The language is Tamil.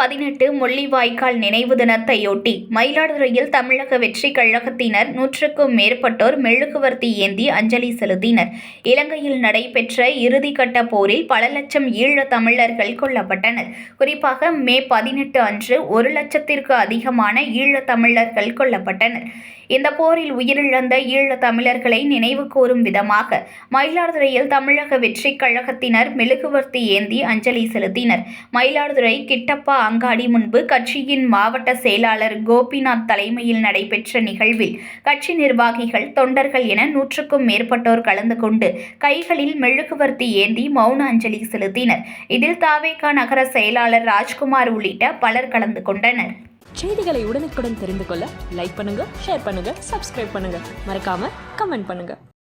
18 முள்ளிவாய்க்கால் நினைவு தினத்தையொட்டி மயிலாடுதுறையில் தமிழக வெற்றிக் கழகத்தினர் 100க்கும் மேற்பட்டோர் மெழுகுவர்த்தி ஏந்தி அஞ்சலி செலுத்தினர். இலங்கையில் நடைபெற்ற இறுதிக்கட்ட போரில் பல லட்சம் ஈழத் தமிழர்கள் கொல்லப்பட்டனர். குறிப்பாக மே 18 அன்று 1 லட்சத்திற்கு அதிகமான ஈழத் தமிழர்கள் கொல்லப்பட்டனர். இந்த போரில் உயிரிழந்த ஈழத் தமிழர்களை நினைவு கூறும் விதமாக மயிலாடுதுறையில் தமிழக வெற்றிக் கழகத்தினர் மெழுகுவர்த்தி ஏந்தி அஞ்சலி செலுத்தினர். மயிலாடுதுறை கிட்டப்பா அங்காடி முன்பு கட்சியின் மாவட்ட செயலாளர் கோபிநாத் தலைமையில் நடைபெற்ற நிகழ்வில் கட்சி நிர்வாகிகள், தொண்டர்கள் என 100க்கும் மேற்பட்டோர் கலந்து கொண்டு கைகளில் மெழுகுவர்த்தி ஏந்தி மௌன அஞ்சலி செலுத்தினர். இதில் தவேக நகர செயலாளர் ராஜ்குமார் உள்ளிட்ட பலர் கலந்து கொண்டனர். செய்திகளை உடனுக்குடன் தெரிந்து கொள்ள லைக் பண்ணுங்க, ஷேர் பண்ணுங்க, சப்ஸ்கிரைப் பண்ணுங்க, மறக்காம கமெண்ட் பண்ணுங்க.